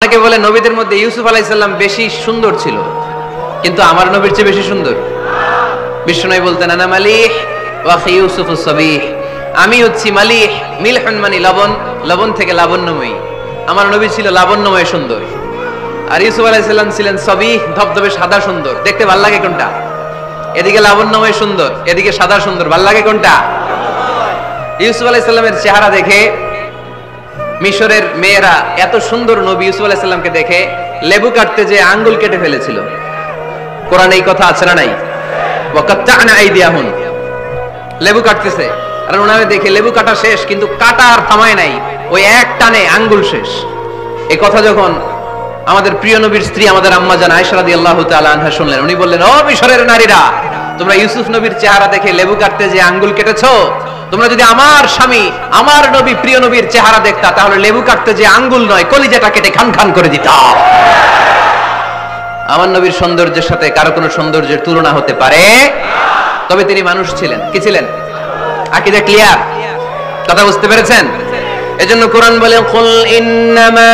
অনেকে বলে নবীদের মধ্যে ইউসুফ আলাইহিস সালাম বেশি সুন্দর ছিল, কিন্তু আমার নবীর চেয়ে বেশি সুন্দর। বিষ্ণু বলতেন আনা মালিহ ওয়া আখি ইউসুফুস সাবিহ, আমি হচ্ছি মালিহ, মিলহুন মানে লবণ, লবণ থেকে লাবণ্যময়ী। আমার নবী ছিল লাবণ্যময় সুন্দর, আর ইউসুফ আলাইহিস সালাম ছিলেন সাবিহ, ধবধবে সাদা সুন্দর। দেখতে ভালো লাগে কোনটা? এদিকে লাবণ্যময় সুন্দর, এদিকে সাদা সুন্দর, ভালো লাগে কোনটা? ইউসুফ আলাইহিস সালামের চেহারা দেখে মিশরের মেয়েরা এত সুন্দর নবী ইউসুফ আলাইহিস সালামকে দেখে লেবু কাটতে যে আঙ্গুল কেটে ফেলেছিল। কোরআনে এই কথা আছে না নাই? ওয়াকাত্তা'না আইদিয়াহুম, লেবু কাটতেছে, আর ওনারে দেখে লেবু কাটা শেষ, কিন্তু কাটা আর থামায় নাই, ওই এক টানে আঙ্গুল শেষ। এই কথা যখন আমাদের প্রিয় নবীর স্ত্রী আমাদের আম্মা জান আয়েশা রাদিয়াল্লাহু তাআলা আনহা শুনলেন, উনি বললেন, ও মিশরের নারীরা, তোমরা ইউসুফ নবীর চেহারা দেখে লেবু কাটতে যে আঙ্গুল কেটেছো, তোমরা যদি আমার স্বামী আমার নবী প্রিয় নবীর চেহারা দেখতা, তাহলে লেবু কাটতে যে আঙ্গুল নয়, কলিজাটা কেটে খান খান করে দিতা। আমার নবীর সৌন্দর্যের সাথে কারো কোনো সৌন্দর্যের তুলনা হতে পারে? তবে তিনি মানুষ ছিলেন। কি ছিলেন? আকীদা ক্লিয়ার? কথা বুঝতে পেরেছেন? এজন্য কোরআন বলে, কুল ইন্নামা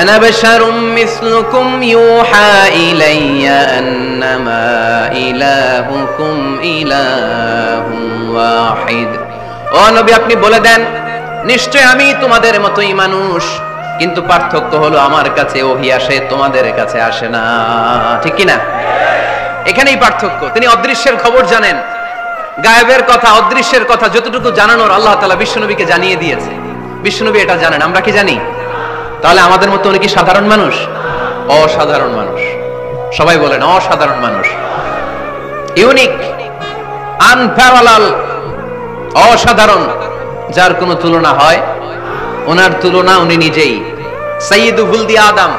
আনা বাশারুম মিসলুকুম ইউহা ইলাইয়া আন্নামা ইলাহুকুম ইলাহুম ওয়াহিদ। ও নবী, আপনি বলে দেন, নিশ্চয় আমি তোমাদের মতোই মানুষ, কিন্তু পার্থক্য হলো আমার কাছে ওহী আসে, তোমাদের কাছে আসে না। ঠিক কি না? এখানেই পার্থক্য। তিনি অদৃশ্যের খবর জানেন, গায়েবের কথা, অদৃশ্যের কথা যতটুকু জানানোর আল্লাহ তাআলা বিশ্বনবীকে জানিয়ে দিয়েছে। বিশ্বনবী এটা জানেন, আমরা কি জানি? তাহলে আমাদের মতো উনি কি সাধারণ মানুষ? অসাধারণ মানুষ। সবাই বলেন অসাধারণ মানুষ। ইউনিক, আনপ্যারালাল, অসাধারণ, যার কোনো তুলনা হয়? ওনার তুলনা উনি নিজেই। সাইয়্যিদু ওয়ালদি আদম,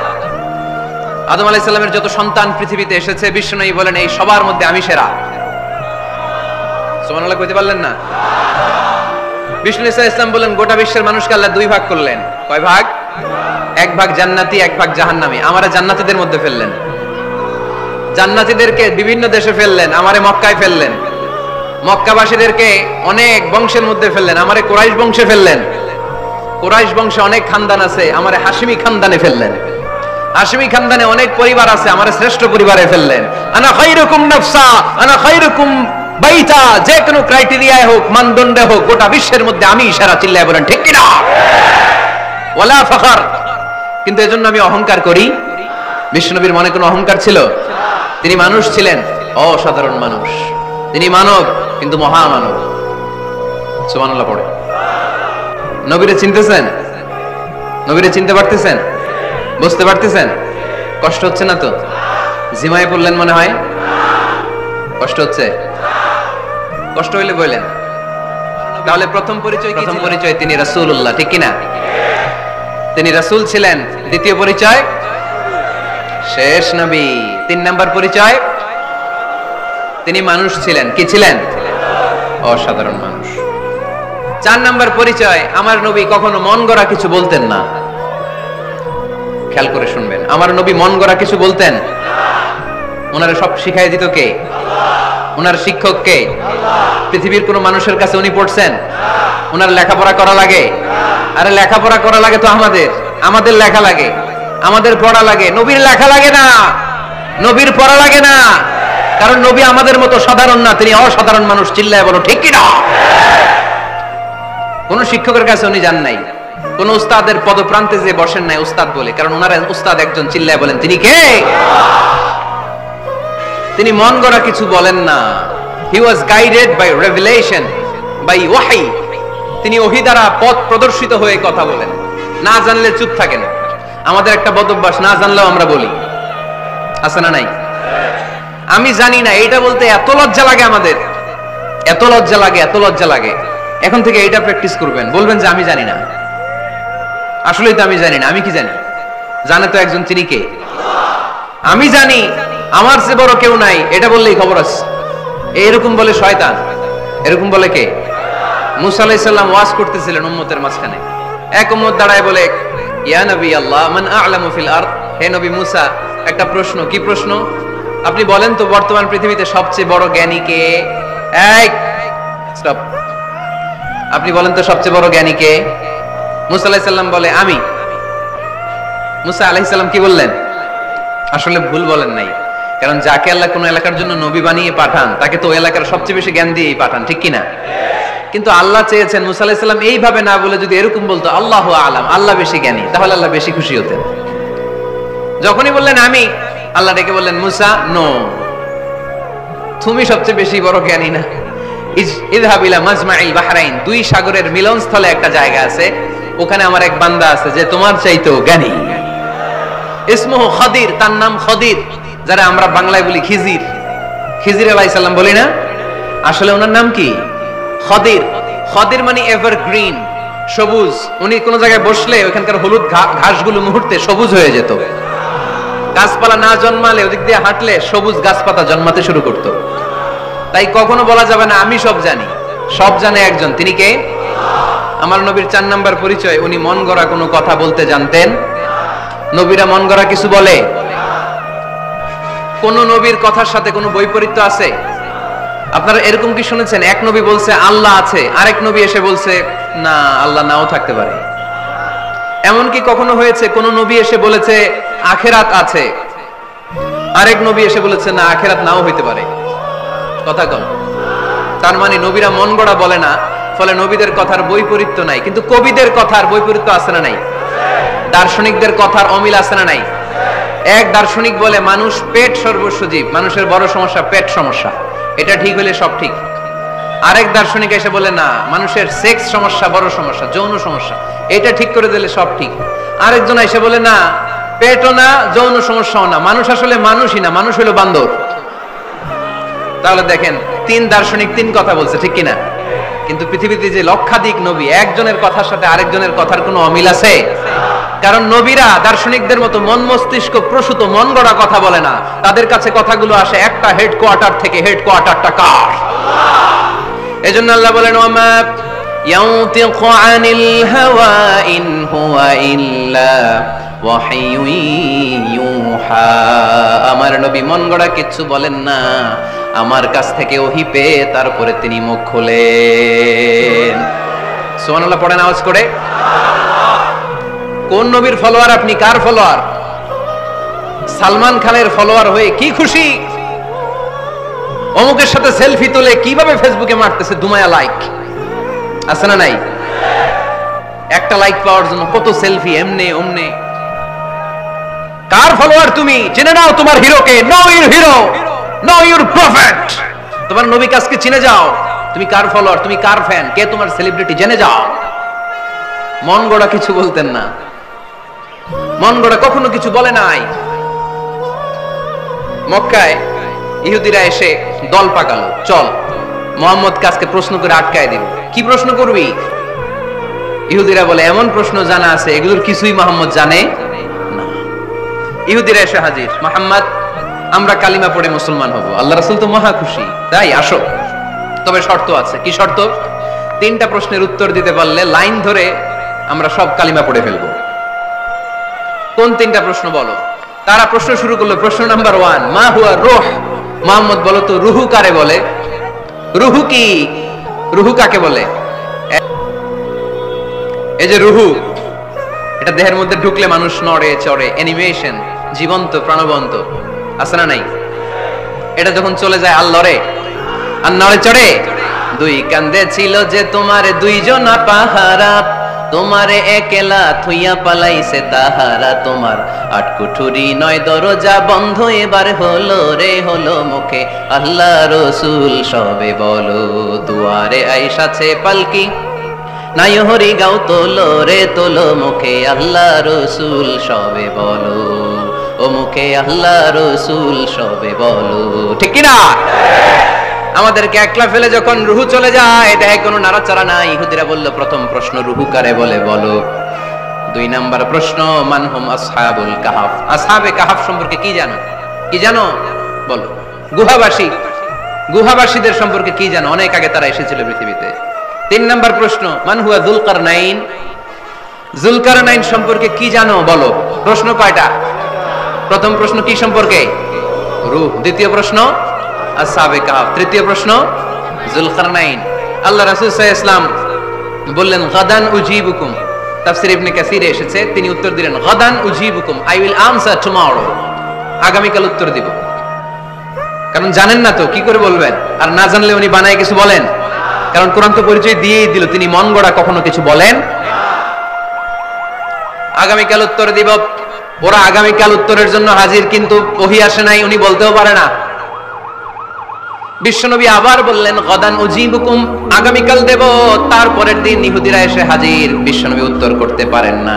আদম আলাইহিস সালামের যত সন্তান পৃথিবীতে এসেছে, বিশ্বনবী বলেন এই সবার মধ্যে আমি সেরা। সুবহানাল্লাহ কইতে পারলেন না? বিষ্ণু ঈসা ইসলাম বলেন, গোটা বিশ্বের মানুষকে আল্লাহ দুই ভাগ করলেন। কয় ভাগ? এক ভাগ জান্নাতি, এক ভাগ জাহান্নামী। আমারে জান্নাতীদের মধ্যে ফেললেন, জান্নাতীদেরকে বিভিন্ন দেশে ফেললেন, আমারে মক্কায় ফেললেন। মক্কাবাসীদেরকে অনেক বংশের মধ্যে ফেললেন, আমারে কুরাইশ বংশে ফেললেন। কুরাইশ বংশে অনেক খানদান আছে, আমারে হাশিমি খানদানে ফেললেন। হাশিমি খানদানে অনেক পরিবার আছে, আমারে শ্রেষ্ঠ পরিবারে ফেললেন। আনা খায়রুকুম নাফসা, আনা খায়রুকুম বাইতা, যে কোনো ক্রাইটেরিয়ায় হোক, মানদণ্ডে হোক, গোটা বিশ্বের মধ্যে আমি সেরা। চিল্লায় বলেন ঠিক কি না? ওয়ালা ফখর। কিন্তু এজন্য আমি অহংকার করি? বিশ্বনবীর মনে কোনো অহংকার ছিল? তিনি মানুষ ছিলেন, অসাধারণ মানুষ। তিনি মানব, কিন্তু মহামানব। সুবহানাল্লাহ পড়ে। নবীরে চিনতেছেন? নবীরে চিনতে পারতেছেন? বুঝতে পারতেছেন? কষ্ট হচ্ছে না তো? জিমায় পড়লেন মনে হয়? কষ্ট হচ্ছে? কষ্ট হইলে বললেন। তাহলে প্রথম পরিচয়, প্রথম পরিচয় তিনি রাসূলুল্লাহ। ঠিক কিনা? তিনি রাসূল ছিলেন। দ্বিতীয় পরিচয় শেষ নবী। 3 নাম্বার পরিচয় তিনি মানুষ ছিলেন। কি ছিলেন? অসাধারণ মানুষ। 4 নাম্বার পরিচয়, আমার নবী কখনো মন গড়া কিছু বলতেন না। খেয়াল করে শুনবেন, আমার নবী মন গড়া কিছু বলতেন? ওনারে সব শিখাই দিত কে? ওনার শিক্ষক কে? পৃথিবীর কোন মানুষের কাছে উনি পড়ছেন? ওনার লেখাপড়া করা লাগে? আরে লেখাপড়া করা লাগে তো আমাদের, আমাদের লেখা লাগে, আমাদের পড়া লাগে। নবীর লেখা লাগে না, নবীর পড়া লাগে না, কারণ নবী আমাদের মতো সাধারণ না, তিনি অসাধারণ মানুষ। চিল্লায় বলো ঠিক কি না? কোন শিক্ষকের কাছে উনি যান নাই, কোন উস্তাদের পদপ্রান্তে যে বসেন নাই উস্তাদ বলে, কারণ ওনার উস্তাদ একজন। চিল্লায় বলেন তিনি কে? তিনি মন গড়া কিছু বলেন না। He was guided by revelation, by ওয়াহি। তিনি ওহী দ্বারা পথ প্রদর্শিত হয়ে কথা বলেন। না জানলে চুপ থাকেন। আমাদের একটা বদ অভ্যাস, না জানলেও আমরা বলি, আছে না নাই? আমি জানি না, এটা বলতে এত লজ্জা লাগে আমাদের, এত লজ্জা লাগে, এত লজ্জা লাগে। এখন থেকে এটা প্র্যাকটিস করবেন, বলবেন যে আমি জানি না। আসলেই তো আমি জানি না। আমি কি জানি? জানে তো একজন, তিনি কে? আমি জানি, আমার চেয়ে বড় কেউ নাই, এটা বললেই খবর আছে। এরকম বলে শয়তান। এরকম বলে কে? মুসা আলাইহিস সালাম ওয়াজ করতেছিলেন উম্মতের মাঝখানে। এক উম্মত দাঁড়ায় বলে, ইয়া নবী আল্লাহ, মান আ'লামু ফিল আরদ। হে নবী মুসা, একটা প্রশ্ন। কি প্রশ্ন? আপনি বলেন তো বর্তমান পৃথিবীতে সবচেয়ে বড় জ্ঞানী কে? এই স্টপ। আপনি বলেন তো সবচেয়ে বড় জ্ঞানী কে? মুসা আলাইহিস সালাম বলে আমি। মুসা আলাইহিস সালাম কি বললেন? আসলে ভুল বলেন নাই, কারণ যাকে আল্লাহ কোন এলাকার জন্য নবী বানিয়ে পাঠান তাকে তো ওই এলাকার সবচেয়ে বেশি জ্ঞান দিয়েই পাঠান, ঠিক কিনা? কিন্তু আল্লাহ চেয়েছেন মুসা আলাইহিস সালাম এইভাবে না বলে যদি এরকম বলতো আল্লাহু আলাম, আল্লাহ বেশি জ্ঞানী, তাহলে আল্লাহ বেশি খুশি হতেন। যখনই বললেন আমি, আল্লাহ ডেকে বললেন মুসা নো, তুমি সবচেয়ে বেশি বড় জ্ঞানী না। ইযহাব ইলা মাজমাইল বাহরাইন, দুই সাগরের মিলনস্থলে একটা জায়গা আছে, ওখানে আমার এক বান্দা আছে যে তোমার চাইতেও জ্ঞানী। ইসমুহু খাদির, তার নাম খাদির, যারা আমরা বাংলায় বলি খিজির, খিজির আলাইহিস সালাম বলি না, আসলে ওনার নাম কি? খাদির। খাদির মানে এভারগ্রিন, সবুজ। উনি কোন জায়গায় বসলে ওখানকার হলুদ ঘাসগুলো মুহূর্তে সবুজ হয়ে যেত। গাছপালা না জন্মালে ওদিক দিয়ে হাঁটলে সবুজ গাছপাতা জন্মাতে শুরু করত। তাই কখনো বলা যাবে না আমি সব জানি, সব জানে একজন, তিনি কে? আমার নবীর 4 নাম্বার পরিচয়, উনি মন গড়া কোনো কথা বলতে জানতেন। নবীরা মন গড়া কিছু বলে? কোন নবীর কথার সাথে কোনো বৈপরীত্য আছে? আপনারা এরকম কি শুনেছেন এক নবী বলছে আল্লাহ আছে, আরেক নবী এসে বলছে না আল্লাহ নাও থাকতে পারে? এমন কি কখনো হয়েছে কোন নবী এসে বলেছে আখিরাত আছে, আরেক নবী এসে বলেছে না আখিরাত নাও হইতে পারে? কথা কন। তার মানে নবীরা মন গড়া বলে না, ফলে নবীদের কথার বৈপরীত্য নাই। কিন্তু কবিদের কথার বৈপরীত্য আছে না নাই? দার্শনিকদের কথার অমিল আছে না নাই? এক দার্শনিক বলে মানুষ পেট সর্বস্ব জীব, মানুষের বড় সমস্যা পেট সমস্যা, এটা ঠিক হলে সব ঠিক। আরেক দার্শনিক এসে বলে না মানুষের সেক্স সমস্যা বড় সমস্যা, যৌন সমস্যা, এটা ঠিক করে দিলে সব ঠিক। আরেকজন এসে বলে না পেটও না যৌন সমস্যাও না, মানুষ আসলে মানুষই না, মানুষ হলো বান্দর। তাহলে দেখেন 3 দার্শনিক 3 কথা বলছে, ঠিক কিনা? কিন্তু পৃথিবীতে যে লক্ষাধিক নবী, একজনের কথার সাথে আরেকজনের কথার কোনো অমিল আছে? কারণ নবীরা দার্শনিকদের মতো মন মস্তিষ্ক প্রসূত মন গড়া কথা বলে না, তাদের কাছে কথাগুলো আসে একটা হেডকোয়ার্টার থেকে। হেডকোয়ার্টারটা কার? এজন্য আল্লাহ বলেন ওয়ামা ইয়ানতিকু আনিল হাওয়া ইন হুয়া ইল্লা ওয়াহয়ু ইউহা, আমার নবী মন গড়া কিছু বলেন না, আমার কাছ থেকে ওহী পেয়ে তারপরে তিনি মুখ খোলেন। সুবহানাল্লাহ পড়েন আওয়াজ করে। কোন নবীর ফলোয়ার আপনি? কার ফলোয়ার? সালমান খানের ফলোয়ার হয়ে কি খুশি, অমুকের সাথে সেলফি তুলে কিভাবে ফেসবুকে মারতেছে দুমায়া লাইক, আছে না নাই? একটা লাইক পাওয়ার জন্য কত সেলফি, এমনে ওমনে। কার ফলোয়ার তুমি? জেনে নাও তোমার হিরোকে। Know your hero, know your prophet. তোমার নবী কাছকে চিনে যাও। তুমি কার ফলোয়ার, তুমি কার ফ্যান, কে তোমার সেলিব্রিটি, জেনে যাও। মন গড়া কিছু বলতেন না, মন গড়া কখনো কিছু বলে নাই। মক্কায় ইহুদিরা এসে দল পাকালো, চল মুহাম্মদ কাছকে প্রশ্ন করে আটকায় দিব। কি প্রশ্ন করবি? ইহুদিরা বলে এমন প্রশ্ন জানা আছে এগুলোর কিছুই মুহাম্মদ জানে না। ইহুদিরা এসে হাজির, মুহাম্মদ আমরা কালিমা পড়ে মুসলমান হব। আল্লাহ রাসূল তো মহা খুশি, তাই আসো, তবে শর্ত আছে। কি শর্ত? 3টা প্রশ্নের উত্তর দিতে পারলে লাইন ধরে আমরা সব কালিমা পড়ে ফেলবো। কোন 3টা প্রশ্ন বলো? তারা প্রশ্ন শুরু করলো। প্রশ্ন নাম্বার 1, মা হুয়া রূহ। মুহাম্মদ বলো তো রুহু কারে বলে? রুহু কি? রুহু কাকে বলে? এই যে রুহু, এটা দেহের মধ্যে ঢুকলে মানুষ নড়ে চড়ে, অ্যানিমেশন, জীবন্ত প্রাণবন্ত, আছে না নাই? এটা যখন চলে যায় আর লড়ে আর নড়ে চড়ে। 2 কান্দে ছিল যে তোমার 2 জনা পাহারা, তোমারে একলা থুইয়া পালাইছে তাহারা, তোমার 8 কুঠুরি 9 দরজা বন্ধ এবার হলো রে হলো মুখে আল্লাহ রসুল সবে বলো, দুয়ারে আইসাছে পালকি নাই হরি গাও তোলো রে তোলো মুখে আল্লাহ রসুল সবে বলো, ও মুখে আল্লাহ রসুল সবে বলো, ঠিক কিনা? আমাদেরকে একলা ফেলে যখন রুহু চলে যায়, এটা কোনো নাড়াচাড়া নাই। ইহুদিরা বলল প্রথম প্রশ্ন রুহু কারে বলে বলো। 2 নাম্বার প্রশ্ন মানহুম আসহাবুল কাহাফ। আসহাবে কাহাফ সম্পর্কে কি জানো? কি জানো বলো। গুহাবাসী, গুহাবাসীদের সম্পর্কে কি জানো? অনেক আগে তারা এসেছিল পৃথিবীতে। 3 নাম্বার প্রশ্ন মান হুয়া যুলকারনাইন। যুলকারনাইন সম্পর্কে কি জানো বলো। প্রশ্ন কয়টা? প্রথম প্রশ্ন কি সম্পর্কে? রূহ। দ্বিতীয় প্রশ্ন আসহাবে কাহাফ। তৃতীয় প্রশ্ন যুলকারনাইন। আল্লাহ রাসূল সাল্লাল্লাহু আলাইহি ওয়াসাল্লাম বললেন গাদান উজিবুকুম, তাফসীর ইবনে কাসিরে এসেছে, তিনি উত্তর দিলেন গাদান উজিবুকুম, আই উইল আনসার টুমরো, আগামীকাল উত্তর দিব। কারণ জানেন না তো কি করে বলবেন, আর না জানলে উনি বানায় কিছু বলেন? কারণ কোরআন তো পরিচয় দিয়েই দিল তিনি মন গড়া কখনো কিছু বলেন। আগামীকাল উত্তর দিব। ওরা আগামীকাল উত্তরের জন্য হাজির, কিন্তু ওহী আসে নাই, উনি বলতেও পারে না। বিশ্বনবী আবার বললেন গাদান উজিবুকুম, আগামীকাল দেব। তারপরের দিন ইহুদিরা এসে হাজির, বিশ্বনবী উত্তর করতে পারেন না।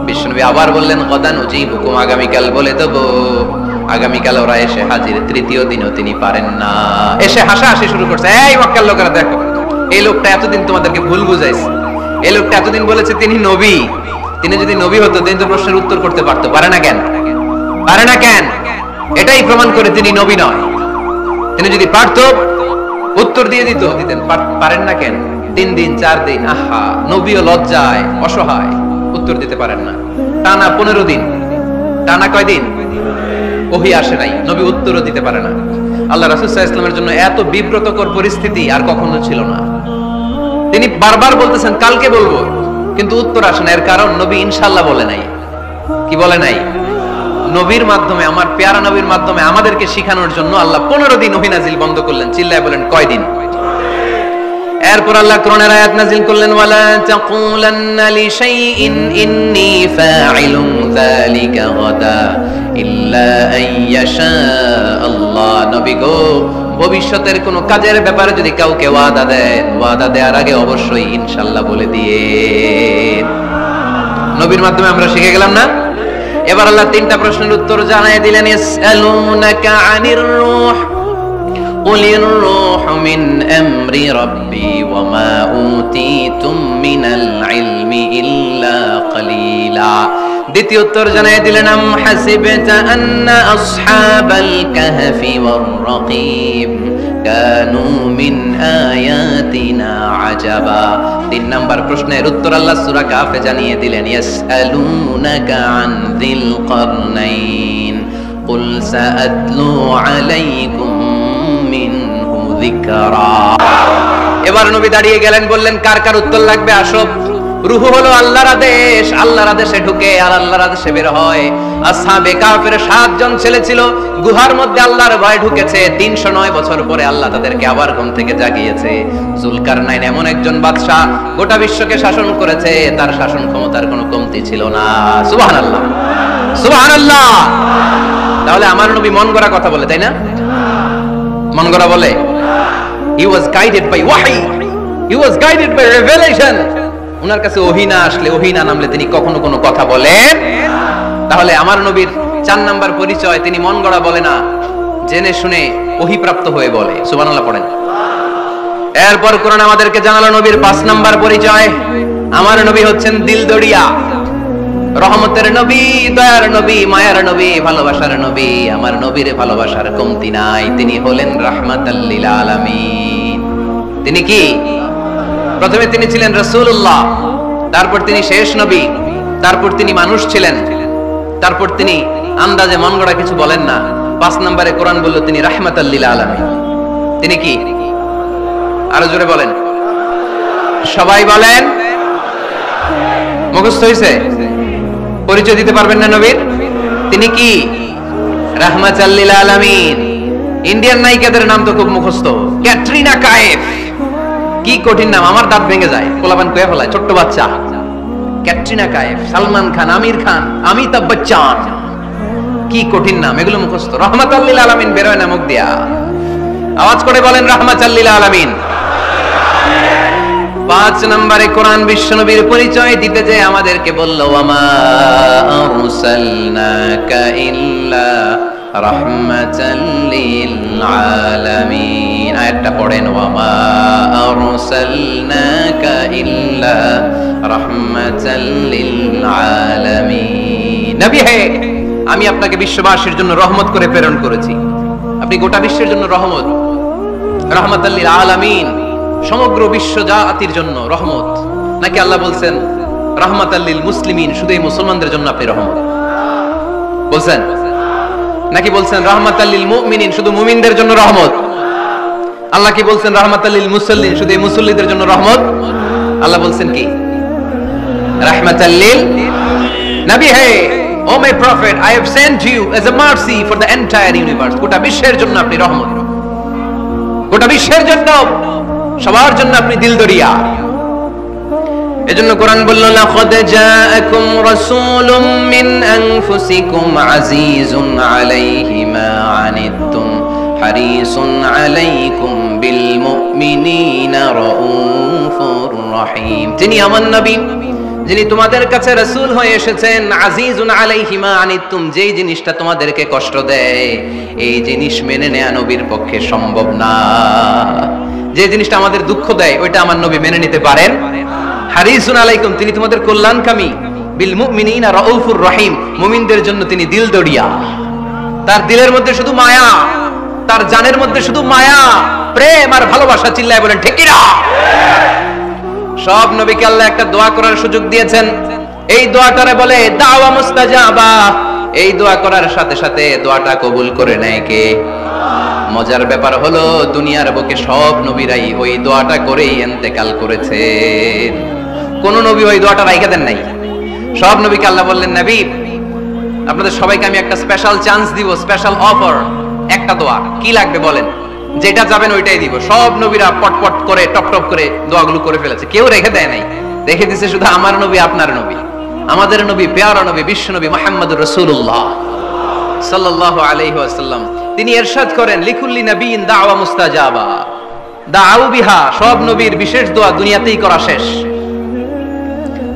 বিশ্বনবী আবার বললেন গাদান উজিবুকুম, আগামীকাল বলে দেব। আগামীকাল ওরা এসে হাজির, তৃতীয় দিনও তিনি পারেন না। এসে হাসাহাসি শুরু করছে, এই মক্কার লোকেরা দেখো, এই লোকটা এতদিন তোমাদেরকে ভুল বুঝাইছে, এই লোকটা এতদিন বলেছে তিনি নবী, তিনি যদি নবী হতো তিনি তো প্রশ্নের উত্তর করতে পারতো, পারে না কেন? পারে না কেন? এটাই প্রমাণ করে তিনি নবী নয়। তিনি যদি পারতো উত্তর দিয়ে দিতেন, পারেন না কেন? 3 দিন 4 দিন, আহা, নবীও লজ্জায় অসহায়, উত্তর দিতে পারেন না। টানা 15 দিন, টানা কয়দিন ওহী আসে নাই, নবী উত্তরও দিতে পারে না। আল্লাহ রাসূল সাল্লাল্লাহু আলাইহি ওয়াসাল্লামের জন্য এত বিব্রতকর পরিস্থিতি আর কখনো ছিল না। তিনি বারবার বলতেছেন কালকে বলবো, কিন্তু উত্তর আসে না। এর কারণ নবী ইনশাআল্লাহ বলে নাই। কি বলে নাই? নবীর মাধ্যমে, আমার পেয়ারা নবীর মাধ্যমে আমাদেরকে শিখানোর জন্য আল্লাহ 15 দিন ওহী নাজিল বন্ধ করলেন। চিল্লায় বলেন কয়দিন? এরপর আল্লাহ কোরআনের আয়াত নাজিল করলেন, ওয়ালা তাকুলান্না লিশাইইন ইন্নী ফাইলুন যালিকা গাদা ইল্লা আইয়াশা আল্লাহ। নবী গো, ভবিষ্যতের কোন কাজের ব্যাপারে যদি কাউকে ওয়াদা দেন, ওয়াদা দেওয়ার আগে অবশ্যই ইনশাআল্লাহ বলে দিয়ে। নবীর মাধ্যমে আমরা শিখে গেলাম না? এবার আল্লাহ 3টা প্রশ্নের উত্তর জানায় দিলেন। ইয়াসআলুনাকা আনির রূহ কুলির রূহু মিন আমরি রাব্বি ওয়া মা উতীতুম মিনাল ইলমি ইল্লা কালিলা। দ্বিতীয় উত্তর জানায় দিলেন, আম হাসিবতা আন্না আসহাবাল কাহফি ওয়ার রাকিব কানু মিন আয়াতিনা আজাবা। 3 নাম্বার প্রশ্নের উত্তর আল্লাহ সূরা কাহফে জানিয়ে দিলেন, ইয়াসআলুনাকা আন যিল কারনাইন কুল সাআতলু আলাইকুম মিনহু যিকরা। এবার নবী দাঁড়িয়ে গেলেন, বললেন কার কার উত্তর লাগবে আসো। রূহ হলো আল্লাহর আদেশ, আল্লাহর আদেশে ঢুকে আর আল্লাহর আদেশে বের হয়। আসহাবে কাহফের 7 জন ছেলে ছিল, গুহার মধ্যে আল্লাহর ভয় ঢুকেছে। 309 বছর পরে আল্লাহ তাদেরকে আবার ঘুম থেকে জাগিয়েছে। জুলকারনাইন এমন একজন বাদশা, গোটা বিশ্বকে শাসন করেছে, তার শাসন ক্ষমতার কোনো কমতি ছিল না। সুবহানাল্লাহ, সুবহানাল্লাহ। তাহলে আমার নবী মন গড়া কথা বলে, তাই না? মন গড়া বলে? He was guided by wahi, he was guided by revelation. উনার কাছে ওহী না আসলে, ওহী না নামলে তিনি কখনো কোনো কথা বলেন। তাহলে আমার নবীর 4 নাম্বার পরিচয়, তিনি মন গড়া বলে না, জেনে শুনে ওহী প্রাপ্ত হয়ে বলে। সুবহানাল্লাহ পড়েন। এরপর কোরআন আমাদেরকে জানালো নবীর 5 নাম্বার পরিচয়, আমার নবী হচ্ছেন দিলদরিয়া, রহমতের নবী, দয়ার নবী, মায়ার নবী, ভালোবাসার নবী। আমার নবীর ভালোবাসার কমতি নাই। তিনি হলেন রাহমাতাল লিল আলামিন। তিনি কি? প্রথমে তিনি ছিলেন রাসূলুল্লাহ, তারপর তিনি শেষ নবী, তারপর তিনি মানুষ ছিলেন, তারপর তিনি আন্দাজে মন গড়া কিছু বলেন না। 5 নম্বরে কোরআন বলল তিনি রাহমাতাল লিল আলামিন। তিনি কি? আরো জোরে বলেন, সবাই বলেন। মুখস্থ হইছে? পরিচয় দিতে পারবেন না নবীর? তিনি কি? রাহমাতাল লিল আলামিন। ইন্ডিয়ান নায়িকাদের নাম তো খুব মুখস্থ। ক্যাটরিনা কাইফ, কি কঠিন নাম, আমার দাঁত ভেঙে যায়, পোলাপান কয়ে ফেলায়, ছোট্ট বাচ্চা। ক্যাটরিনা কাইফ, সালমান খান, আমির খান, অমিতাভ বচ্চন, কি কঠিন নাম, এগুলো মুখস্থ। রাহমাতাল লিল আলামিন বেরোয় না মুখ দিয়া। আওয়াজ করে বলেন রাহমাতাল লিল আলামিন। 5 নম্বরে কোরআন বিশ্বনবীর পরিচয় দিতে যে আমাদেরকে বলল, ওয়ামা আরসালনাকা ইল্লা রাহমাতাল লিল আলামিন। আয়াতটা পড়েন, ওয়ামা আরসালনাকা ইল্লা রাহমাতাল লিল আলামিন। নবী হে, আমি আপনাকে বিশ্ববাসীর জন্য রহমত করে প্রেরণ করেছি। আপনি গোটা বিশ্বের জন্য রহমত, রাহমাতাল লিল আলামিন, সমগ্র বিশ্ব জাতির জন্য রহমত। নাকি আল্লাহ বলছেন রাহমাতাল লিল মুসলিমিন, শুধু এই মুসলমানদের জন্য আপনি রহমত বলছেন? নাকি বলছেন রাহমাতাল লিল মুমিনিন, শুধু মুমিনদের জন্য রহমত? আল্লাহ কি বলছেন রাহমাতাল লিল মুসাল্লিন, শুধু এই মুসল্লিদের জন্য রহমত? আল্লাহ বলছেন কি? রাহমাতাল লিল নবী হে O my prophet I have sent you as a mercy for the entire universe. গোটা বিশ্বের জন্য আপনি রহমত, গোটা বিশ্বের জন্য, সবার জন্য আপনি দিলদরিয়া। এজন্য কোরআন বলল লাকাদ জাআকুম রাসূলুম মিন আনফুসিকুম আজিজুন আলাইহি মা আনিতুম হারিসুন আলাইকুম বিল মুমিনিনা রাউফুর রহিম। তিনি আমার নবী, যিনি তোমাদের কাছে রাসূল হয়ে এসেছেন। আজিজুন আলাইহি মা আনিতুম, যেই জিনিসটা তোমাদেরকে কষ্ট দেয় এই জিনিস মেনে নেওয়া নবীর পক্ষে সম্ভব না। যে জিনিসটা আমাদের দুঃখ দেয় ওইটা আমার নবী মেনে নিতে পারেন। হারিসুন আলাইকুম, তিনি তোমাদের কল্যাণকামী। বিল মুমিনিনা রাউফুর রহিম, মুমিনদের জন্য তিনি দিলদরিয়া। তার দিলের মধ্যে শুধু মায়া, তার জানের মধ্যে শুধু মায়া, প্রেম আর ভালোবাসা। চিল্লায় বলেন ঠিক কিনা? সব নবীকে আল্লাহ একটা দোয়া করার সুযোগ দিয়েছেন। এই দোয়াটারে বলে দাওয়া মুস্তাজাবা। এই দোয়া করার সাথে সাথে দোয়াটা কবুল করে নেয় কে? মজার ব্যাপার হলো দুনিয়ার বুকে সব নবীরাই ওই দোয়াটা করেই ইন্তেকাল করেছেন। কোন নবী ওই দোয়াটা রাইখা দেন নাই। সব নবীকে আল্লাহ বললেন নবী আপনাদের সবাইকে আমি একটা স্পেশাল চান্স দিব, স্পেশাল অফার, একটা দোয়া। কি লাগবে বলেন, যেটা যাবেন ওইটাই দিব। সব নবীরা পটপট করে টপ টপ করে দোয়াগুলো করে ফেলেছে, কেউ রেখে দেয় নাই। রেখে দিয়েছে শুধু আমার নবী, আপনার নবী, আমাদের নবী, পেয়ারা নবী, বিশ্ব নবী মুহাম্মদুর রাসূলুল্লাহ সাল্লাল্লাহু আলাইহি ওয়াসাল্লাম। তিনি ইরশাদ করেন লিকুল্লি নবিয়্যিন দাওয়া মুস্তাজাবা দাউ বিহা। সব নবীর বিশেষ দোয়া দুনিয়াতেই করা শেষ।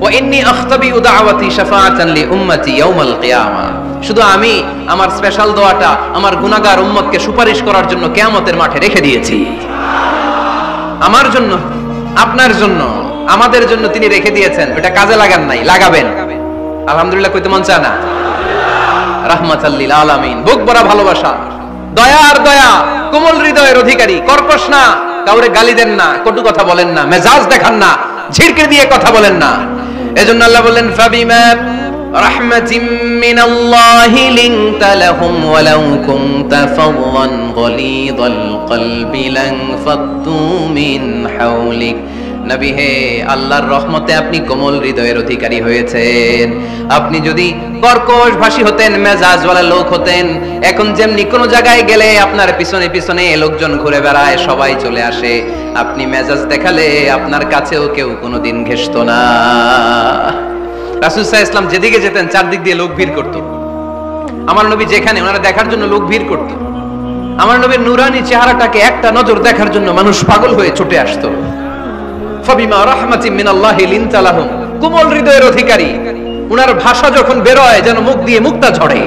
ওয়া ইন্নী আখতাবি দাওয়াতি শাফাআতান লি উম্মতি ইয়াউমাল কিয়ামা। শুধু আমি আমার স্পেশাল দোয়াটা আমার গুনাহগার উম্মতকে সুপারিশ করার জন্য কিয়ামতের মাঠে রেখে দিয়েছি। আমার জন্য, আপনার জন্য, আমাদের জন্য তিনি রেখে দিয়েছেন। এটা কাজে লাগান নাই, লাগাবেন। আলহামদুলিল্লাহ কইতে মন চায় না? রাহমাতাল লিল আলামিন, বুক ভরা ভালোবাসা, দয়ার দয়া, কোমল হৃদয়ের অধিকারী, কর্কশ না, কাউরে গালি দেন না, কটু কথা বলেন না, মেজাজ দেখান না, ঝিরকে দিয়ে কথা বলেন না। এজন্য আল্লাহ বললেন ফাবিমা রাহমাতিম মিনাল্লাহি লিনতা লাহুম ওয়ালাউ কুনতা ফাদদান গলিযাল কলবি লান ফাদ্দু মিন হাওলিক। নবী হে, আল্লাহর রহমতে আপনি কোমল হৃদয়ের অধিকারী হয়েছেন। আপনি যদি কর্কশ ভাষী হতেন, মেজাজওয়ালা লোক হতেন, এখন যেমনি কোন জায়গায় গেলে আপনার পিছনে পিছনে লোকজন ঘুরে বেড়ায়, সবাই চলে আসে, আপনি মেজাজ দেখালে আপনার কাছেও কেউ কোনোদিন ঘেষতো না। রাসূল সাল্লাল্লাহু আলাইহি ওয়াসাল্লাম যেদিকে যেতেন চারদিক দিয়ে লোক ভিড় করত। আমার নবী যেখানে, ওনারা দেখার জন্য লোক ভিড় করত। আমার নবীর নুরানি চেহারাটাকে একটা নজর দেখার জন্য মানুষ পাগল হয়ে ছুটে আসতো। ফাবিমা রাহমাতিম মিনাল্লাহি লিনতা লাহুম, কোমল হৃদয়ের অধিকারী। উনার ভাষা যখন বের হয় যেন মুখ দিয়ে মুক্তা ঝরে।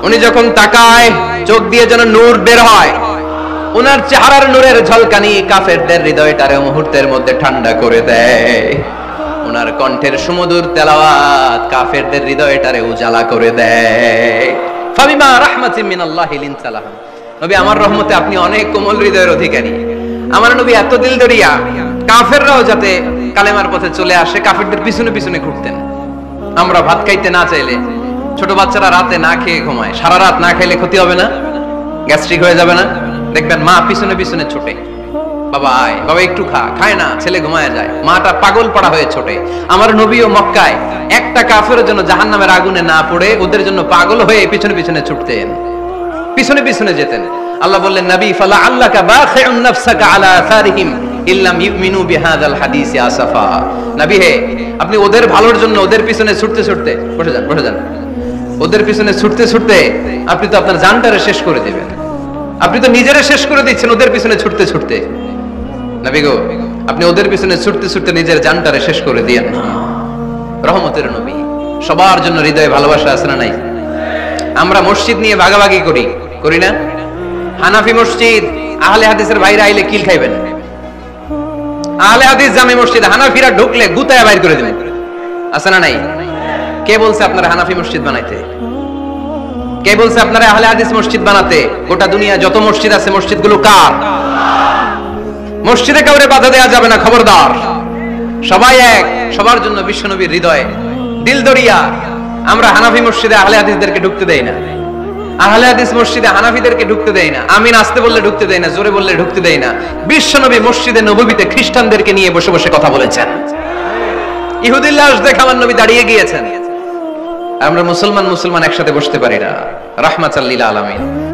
উনি যখন তাকায় চোখ দিয়ে যেন নূর বের হয়। উনার চেহারার নূরের ঝলকানি কাফেরদের হৃদয়টারে মুহূর্তের মধ্যে ঠান্ডা করে দেয়। উনার কণ্ঠের সুমধুর তেলাওয়াত কাফেরদের হৃদয়টারে উজালা করে দেয়। ফাবিমা রাহমাতিম মিনাল্লাহি লিনতা লাহুম, নবী আমার রহমতে আপনি অনেক কোমল হৃদয়ের অধিকারী। আমার নবী এত দিলদরিয়া, কাফেররাও যাতে কালেমার পথে চলে আসে কাফেরদের পিছনে পিছনে ঘুরতেন। আমরা ভাত খাইতে না চাইলে, ছোট বাচ্চারা রাতে না খেয়ে ঘুমায়, সারা রাত না খাইলে ক্ষতি হবে না? গ্যাস্ট্রিক হয়ে যাবে না? দেখবেন মা পিছনে পিছনে ছোটে, বাবা আয়, বাবা একটু খা, খায় না, ছেলে ঘুমায় যায়, মাটা পাগল পাড়া হয়ে ছোটে। আমার নবীও মক্কায় একটা কাফেরের জন্য জাহান্নামের আগুনে না পড়ে ওদের জন্য পাগল হয়ে পিছনে পিছনে ছুটতেন, পিছনে পিছনে যেতেন। আল্লাহ বললেন নবী ফালা আল্লাকা বাখিউন নাফসাকা আলা আসারিহিম ইল্লাম ইউমিনু বিহাযাল হাদিসি আসাফা। নবী হে, আপনি ওদের ভালোর জন্য ওদের পিছনে ছুটতে ছুটতে, বসে যান বসে যান, ওদের পিছনে ছুটতে ছুটতে আপনি তো আপনার জানটারে শেষ করে দিবেন। আপনি তো নিজেরে শেষ করে দিচ্ছেন ওদের পিছনে ছুটতে ছুটতে। নবী গো, আপনি ওদের পিছনে ছুটতে ছুটতে নিজের জানটারে শেষ করে দিয়েন না। রহমতের নবী, সবার জন্য হৃদয়ে ভালোবাসা আছে না নাই? আমরা মসজিদ নিয়ে ভাগাভাগি করি, করি না? হানাফি মসজিদ, আহলে হাদিসের ভাইরা আইলে কিল খাইবেন। আহলে হাদিস জামে মসজিদ, হানাফিরা ঢুকলে গুতায় বাইর করে দিবেন, আছে না নাই? কে বলছে আপনারা হানাফি মসজিদ বানাইতে? কে বলছে আপনারা আহলে হাদিস মসজিদ বানাতে? গোটা দুনিয়া যত মসজিদ আছে মসজিদগুলো কার? মসজিদে কাউরে বাধা দেওয়া যাবে না, খবরদার। সবাই এক, সবার জন্য বিশ্বনবীর হৃদয় দিলদরিয়া। আমরা হানাফি মসজিদে আহলে হাদিসদেরকে ঢুকতে দেই না, আহলে হাদিস মসজিদে হানাফিদেরকে ঢুকতে দেই না, আমিন আসতে বললে ঢুকতে দেই না, জোরে বললে ঢুকতে দেই না। বিশ্বনবী মসজিদে নববীতে খ্রিস্টানদেরকে নিয়ে বসে বসে কথা বলেছেন। ইহুদির লাশ দেখে আমার নবী দাঁড়িয়ে গিয়েছেন। আমরা মুসলমান একসাথে বসতে পারি না। রাহমাতাল লিল আলামিন।